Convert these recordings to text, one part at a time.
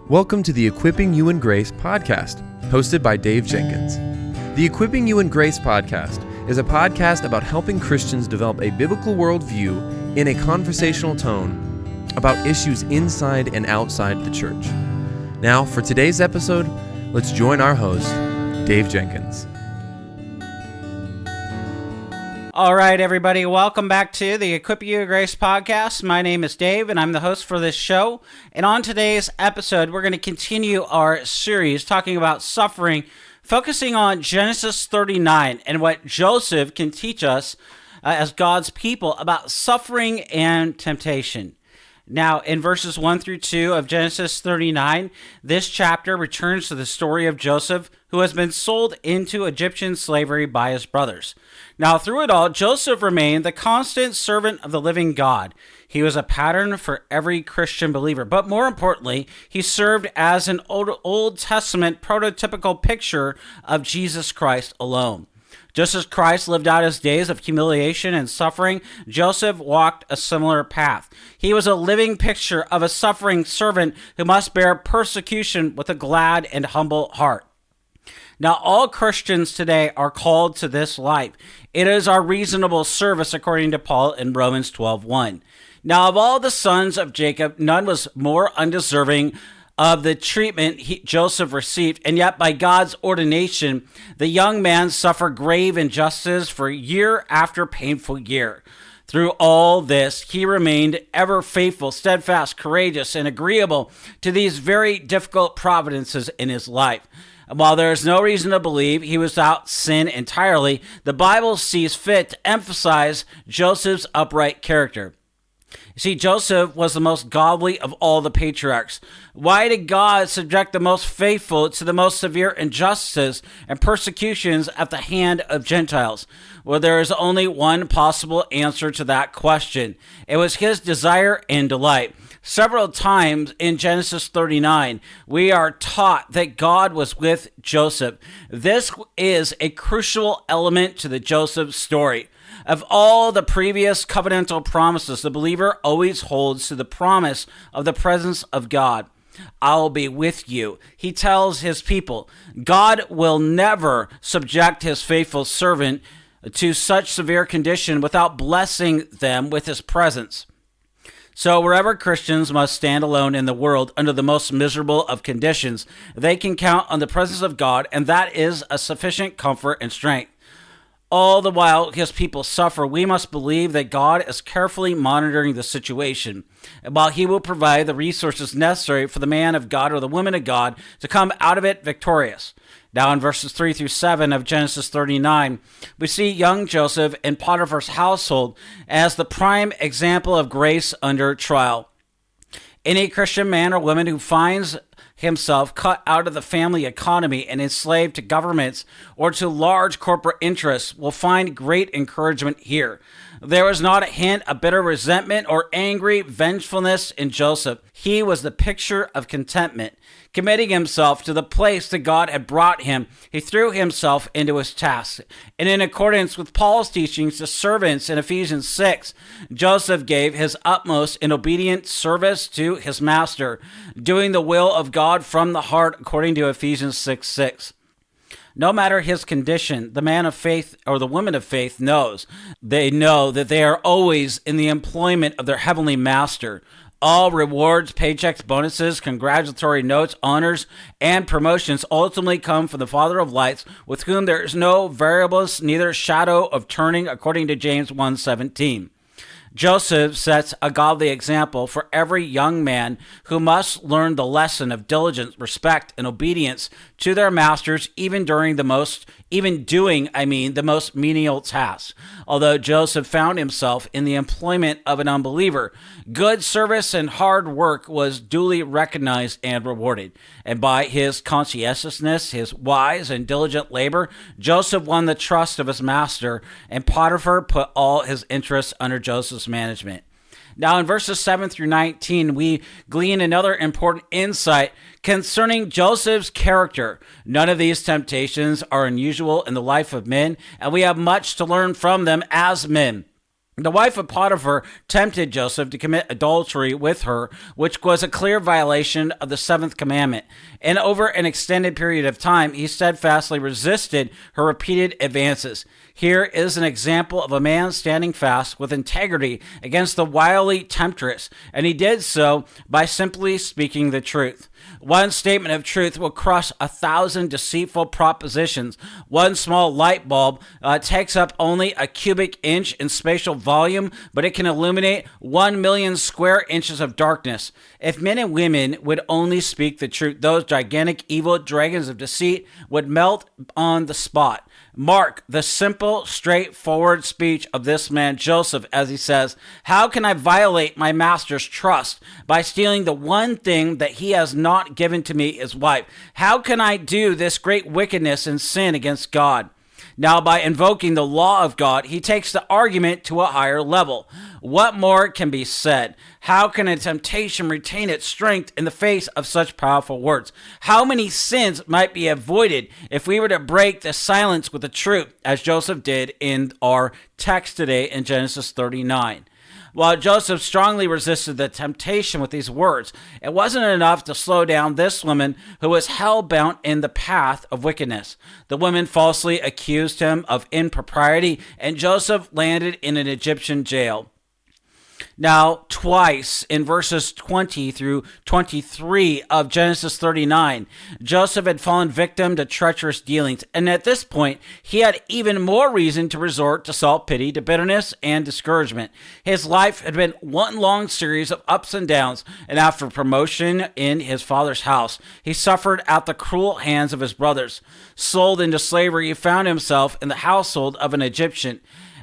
Welcome to the Equipping You in Grace podcast, hosted by Dave Jenkins. The Equipping You in Grace podcast is a podcast about helping Christians develop a biblical worldview in a conversational tone about issues inside and outside the church. Now, for today's episode, let's join our host, Dave Jenkins. All right, everybody, welcome back to the Equip You in Grace podcast. My name is Dave, and I'm the host for this show. And on today's episode, we're going to continue our series talking about suffering, focusing on Genesis 39 and what Joseph can teach us as God's people about suffering and temptation. Now, in verses 1 through 2 of Genesis 39, this chapter returns to the story of Joseph, who has been sold into Egyptian slavery by his brothers. Now, through it all, Joseph remained the constant servant of the living God. He was a pattern for every Christian believer, but more importantly, he served as an Old Testament prototypical picture of Jesus Christ alone. Just as Christ lived out his days of humiliation and suffering, Joseph walked a similar path. He was a living picture of a suffering servant who must bear persecution with a glad and humble heart. Now, all Christians today are called to this life. It is our reasonable service, according to Paul in Romans 12:1. Now, of all the sons of Jacob, none was more undeserving of the treatment Joseph received, and yet by God's ordination, the young man suffered grave injustice for year after painful year. Through all this, he remained ever faithful, steadfast, courageous, and agreeable to these very difficult providences in his life. And while there is no reason to believe he was without sin entirely, the Bible sees fit to emphasize Joseph's upright character. You see, Joseph was the most godly of all the patriarchs. Why did God subject the most faithful to the most severe injustices and persecutions at the hand of Gentiles? Well, there is only one possible answer to that question. It was his desire and delight. Several times in Genesis 39, we are taught that God was with Joseph. This is a crucial element to the Joseph story. Of all the previous covenantal promises, the believer always holds to the promise of the presence of God. I'll be with you. He tells his people, God will never subject his faithful servant to such severe condition without blessing them with his presence. So wherever Christians must stand alone in the world under the most miserable of conditions, they can count on the presence of God, and that is a sufficient comfort and strength. All the while his people suffer, we must believe that God is carefully monitoring the situation, and while he will provide the resources necessary for the man of God or the woman of God to come out of it victorious. Now in verses 3 through 7 of Genesis 39, we see young Joseph in Potiphar's household as the prime example of grace under trial. Any Christian man or woman who finds himself cut out of the family economy and enslaved to governments or to large corporate interests will find great encouragement here. There was not a hint of bitter resentment or angry vengefulness in Joseph. He was the picture of contentment. Committing himself to the place that God had brought him, he threw himself into his task. And in accordance with Paul's teachings to servants in Ephesians 6, Joseph gave his utmost in obedient service to his master, doing the will of God from the heart, according to Ephesians 6:6. No matter his condition, the man of faith or the woman of faith knows. They know that they are always in the employment of their heavenly master. All rewards, paychecks, bonuses, congratulatory notes, honors, and promotions ultimately come from the Father of lights, with whom there is no variableness, neither shadow of turning, according to James 1:17. Joseph sets a godly example for every young man who must learn the lesson of diligence, respect, and obedience to their masters, even doing the most menial tasks. Although Joseph found himself in the employment of an unbeliever, good service and hard work was duly recognized and rewarded. And by his conscientiousness, his wise and diligent labor, Joseph won the trust of his master, and Potiphar put all his interests under Joseph's management. Now in verses 7 through 19, we glean another important insight concerning Joseph's character. None of these temptations are unusual in the life of men, and we have much to learn from them as men. The wife of Potiphar tempted Joseph to commit adultery with her, which was a clear violation of the seventh commandment. And over an extended period of time, he steadfastly resisted her repeated advances. Here is an example of a man standing fast with integrity against the wily temptress, and he did so by simply speaking the truth. One statement of truth will crush 1,000 deceitful propositions. One small light bulb takes up only a cubic inch in spatial volume, but it can illuminate 1 million square inches of darkness. If men and women would only speak the truth, those gigantic evil dragons of deceit would melt on the spot. Mark the simple, straightforward speech of this man Joseph as he says, "How can I violate my master's trust by stealing the one thing that he has not given to me, his wife? How can I do this great wickedness and sin against God?" Now, by invoking the law of God, he takes the argument to a higher level. What more can be said? How can a temptation retain its strength in the face of such powerful words? How many sins might be avoided if we were to break the silence with the truth, as Joseph did in our text today in Genesis 39? While Joseph strongly resisted the temptation with these words, it wasn't enough to slow down this woman who was hell-bound in the path of wickedness. The woman falsely accused him of impropriety, and Joseph landed in an Egyptian jail. Now, twice in verses 20 through 23 of Genesis 39, Joseph had fallen victim to treacherous dealings, and at this point, he had even more reason to resort to self-pity, to bitterness, and discouragement. His life had been one long series of ups and downs, and after promotion in his father's house, he suffered at the cruel hands of his brothers. Sold into slavery, he found himself in the household of an Egyptian.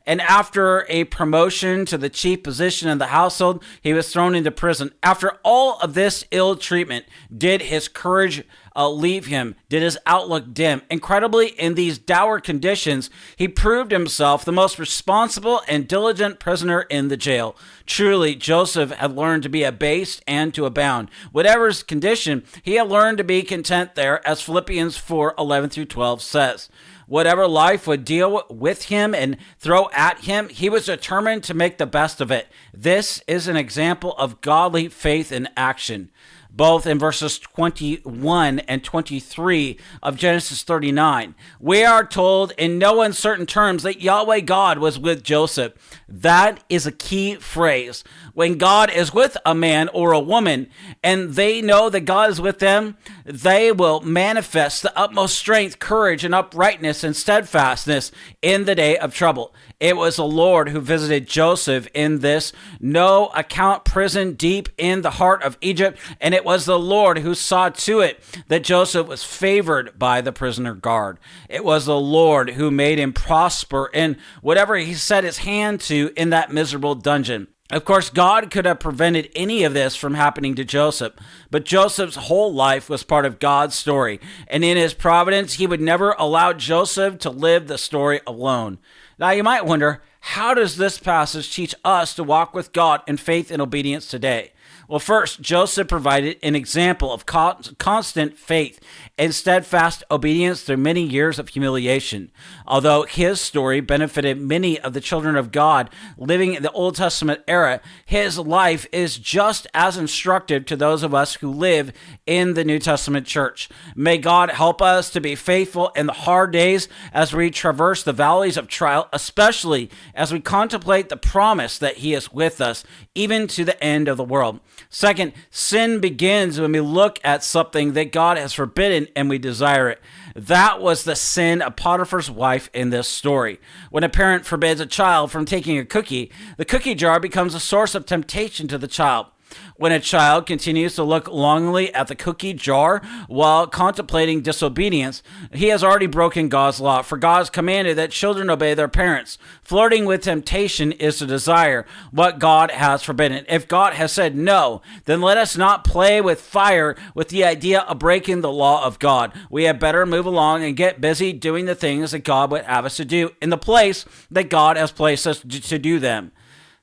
And after a promotion to the chief position in the household, he was thrown into prison. After all of this ill treatment, did his courage leave him? Did his outlook dim? Incredibly, in these dour conditions, he proved himself the most responsible and diligent prisoner in the jail. Truly, Joseph had learned to be abased and to abound. Whatever his condition, he had learned to be content there, as Philippians 4:11 through 12 says. Whatever life would deal with him and throw at him, he was determined to make the best of it. This is an example of godly faith in action. Both in verses 21 and 23 of Genesis 39, we are told in no uncertain terms that Yahweh God was with Joseph. That is a key phrase. When God is with a man or a woman and they know that God is with them, they will manifest the utmost strength, courage, and uprightness and steadfastness in the day of trouble. It was the Lord who visited Joseph in this no-account prison deep in the heart of Egypt, and it was the Lord who saw to it that Joseph was favored by the prisoner guard. It was the Lord who made him prosper in whatever he set his hand to in that miserable dungeon. Of course, God could have prevented any of this from happening to Joseph, but Joseph's whole life was part of God's story, and in his providence, he would never allow Joseph to live the story alone. Now, you might wonder, how does this passage teach us to walk with God in faith and obedience today? Well, first, Joseph provided an example of constant faith and steadfast obedience through many years of humiliation. Although his story benefited many of the children of God living in the Old Testament era, his life is just as instructive to those of us who live in the New Testament church. May God help us to be faithful in the hard days as we traverse the valleys of trial, especially as we contemplate the promise that he is with us, even to the end of the world. Second, sin begins when we look at something that God has forbidden and we desire it. That was the sin of Potiphar's wife in this story. When a parent forbids a child from taking a cookie, the cookie jar becomes a source of temptation to the child. When a child continues to look longingly at the cookie jar while contemplating disobedience, he has already broken God's law, for God has commanded that children obey their parents. Flirting with temptation is to desire what God has forbidden. If God has said no, then let us not play with fire with the idea of breaking the law of God. We had better move along and get busy doing the things that God would have us to do in the place that God has placed us to do them.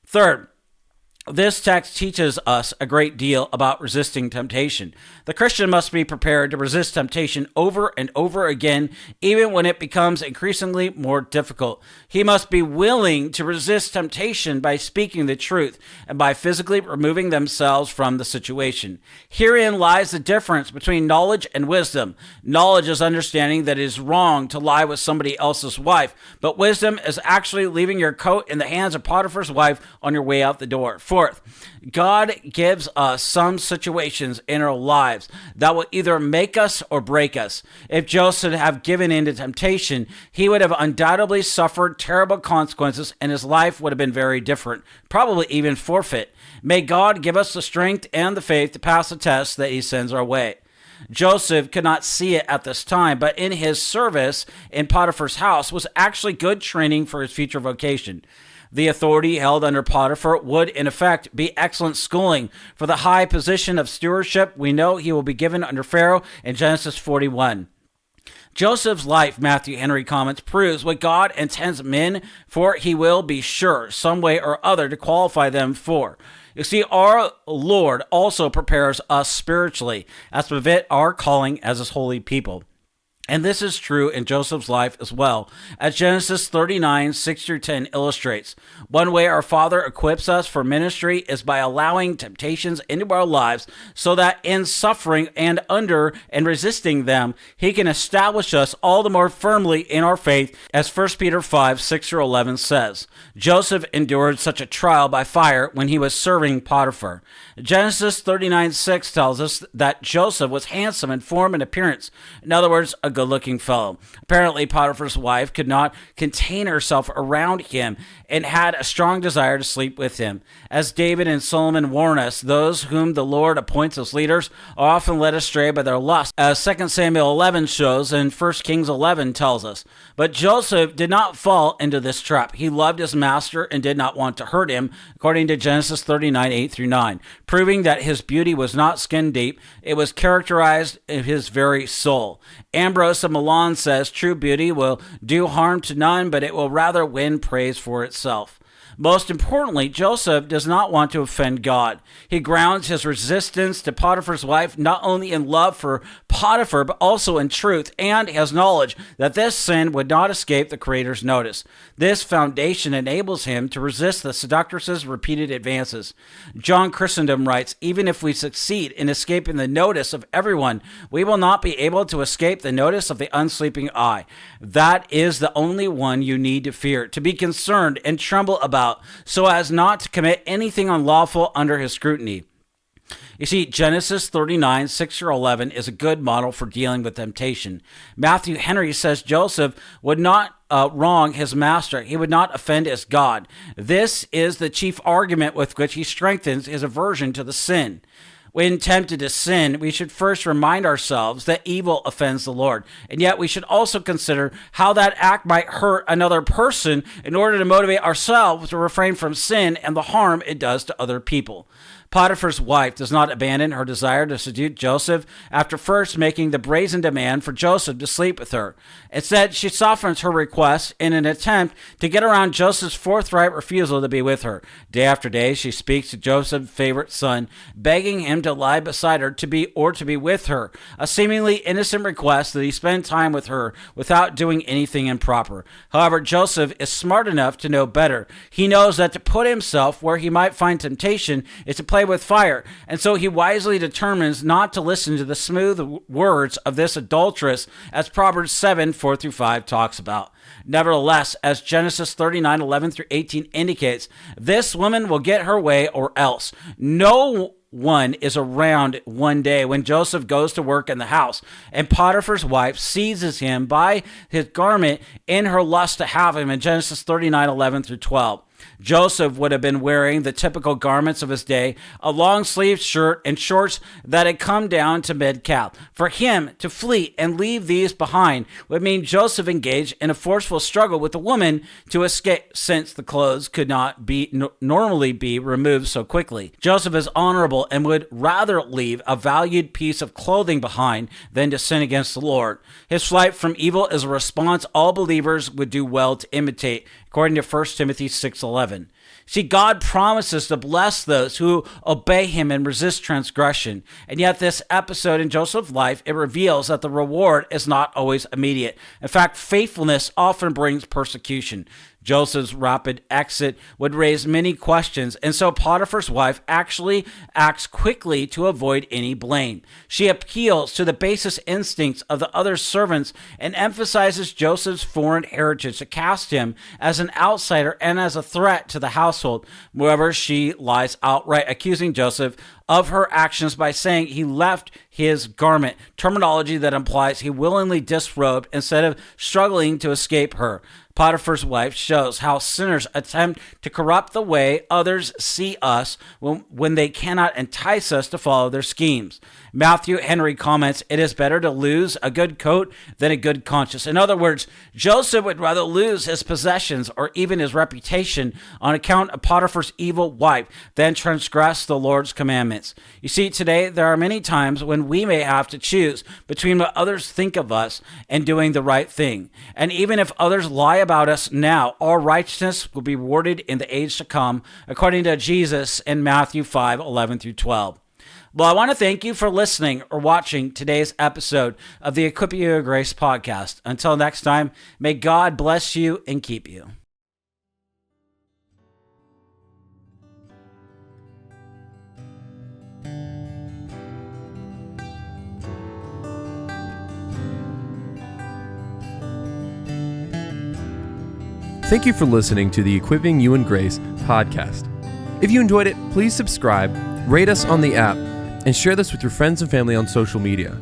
Third, This text teaches us a great deal about resisting temptation. The Christian must be prepared to resist temptation over and over again, even when it becomes increasingly more difficult. He must be willing to resist temptation by speaking the truth and by physically removing themselves from the situation. Herein lies the difference between knowledge and wisdom. Knowledge is understanding that it is wrong to lie with somebody else's wife, but wisdom is actually leaving your coat in the hands of Potiphar's wife on your way out the door. Fourth, God gives us some situations in our lives that will either make us or break us. If Joseph had given in to temptation, he would have undoubtedly suffered terrible consequences and his life would have been very different, probably even forfeit. May God give us the strength and the faith to pass the test that he sends our way. Joseph could not see it at this time, but in his service in Potiphar's house was actually good training for his future vocation. The authority held under Potiphar would, in effect, be excellent schooling for the high position of stewardship we know he will be given under Pharaoh in Genesis 41. Joseph's life, Matthew Henry comments, proves what God intends men for he will be sure, some way or other, to qualify them for. You see, our Lord also prepares us spiritually as to fit our calling as his holy people. And this is true in Joseph's life as well, as Genesis 39, 6-10 illustrates. One way our Father equips us for ministry is by allowing temptations into our lives so that in suffering and under and resisting them, he can establish us all the more firmly in our faith, as 1 Peter 5, 6-11 says. Joseph endured such a trial by fire when he was serving Potiphar. Genesis 39, 6 tells us that Joseph was handsome in form and appearance. In other words, a good-looking fellow. Apparently, Potiphar's wife could not contain herself around him and had a strong desire to sleep with him. As David and Solomon warn us, those whom the Lord appoints as leaders are often led astray by their lust, as 2 Samuel 11 shows and 1 Kings 11 tells us. But Joseph did not fall into this trap. He loved his master and did not want to hurt him, according to Genesis 39, 8-9, proving that his beauty was not skin deep, it was characterized in his very soul. Ambrose of Milan says, true beauty will do harm to none, but it will rather win praise for itself. Most importantly, Joseph does not want to offend God. He grounds his resistance to Potiphar's wife not only in love for Potiphar, but also in truth and his knowledge that this sin would not escape the Creator's notice. This foundation enables him to resist the seductress's repeated advances. John Chrysostom writes, even if we succeed in escaping the notice of everyone, we will not be able to escape the notice of the unsleeping eye. That is the only one you need to fear, to be concerned and tremble about, so as not to commit anything unlawful under his scrutiny. You see, Genesis 39, 6-11 is a good model for dealing with temptation. Matthew Henry says Joseph would not wrong his master. He would not offend his God. This is the chief argument with which he strengthens his aversion to the sin. When tempted to sin, we should first remind ourselves that evil offends the Lord. And yet we should also consider how that act might hurt another person in order to motivate ourselves to refrain from sin and the harm it does to other people. Potiphar's wife does not abandon her desire to seduce Joseph after first making the brazen demand for Joseph to sleep with her. Instead, she softens her request in an attempt to get around Joseph's forthright refusal to be with her. Day after day, she speaks to Joseph's favorite son, begging him to lie beside her to be with her, a seemingly innocent request that he spend time with her without doing anything improper. However, Joseph is smart enough to know better. He knows that to put himself where he might find temptation is to play with fire, and so he wisely determines not to listen to the smooth words of this adulteress, as Proverbs 7, 4-5 talks about. Nevertheless, as Genesis 39, 11-18 indicates, this woman will get her way or else. No one is around one day when Joseph goes to work in the house, and Potiphar's wife seizes him by his garment in her lust to have him in Genesis 39, 11-12. Joseph would have been wearing the typical garments of his day, a long-sleeved shirt and shorts that had come down to mid-calf. For him to flee and leave these behind would mean Joseph engaged in a forceful struggle with the woman to escape, since the clothes could not normally be removed so quickly. Joseph is honorable and would rather leave a valued piece of clothing behind than to sin against the Lord. His flight from evil is a response all believers would do well to imitate, according to 1 Timothy 6:11. See, God promises to bless those who obey him and resist transgression. And yet this episode in Joseph's life, it reveals that the reward is not always immediate. In fact, faithfulness often brings persecution. Joseph's rapid exit would raise many questions, and so Potiphar's wife actually acts quickly to avoid any blame. She appeals to the basest instincts of the other servants and emphasizes Joseph's foreign heritage to cast him as an outsider and as a threat to the household. Moreover, she lies outright, accusing Joseph of her actions by saying he left his garment, terminology that implies he willingly disrobed instead of struggling to escape her. Potiphar's wife shows how sinners attempt to corrupt the way others see us when they cannot entice us to follow their schemes. Matthew Henry comments, "It is better to lose a good coat than a good conscience." In other words, Joseph would rather lose his possessions or even his reputation on account of Potiphar's evil wife than transgress the Lord's commandments. You see, today there are many times when we may have to choose between what others think of us and doing the right thing. And even if others lie about us now, our righteousness will be rewarded in the age to come, according to Jesus in Matthew 5:11-12. Well, I want to thank you for listening or watching today's episode of the Equip You with Grace podcast. Until next time, may God bless you and keep you. Thank you for listening to the Equipping You in Grace podcast. If you enjoyed it, please subscribe, rate us on the app, and share this with your friends and family on social media.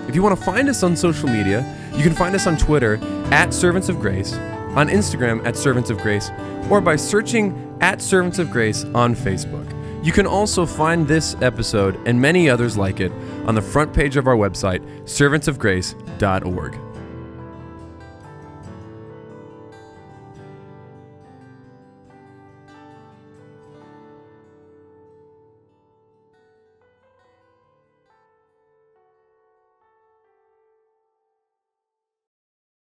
If you want to find us on social media, you can find us on Twitter @Servants of Grace, on Instagram @Servants of Grace, or by searching @Servants of Grace on Facebook. You can also find this episode and many others like it on the front page of our website, servantsofgrace.org.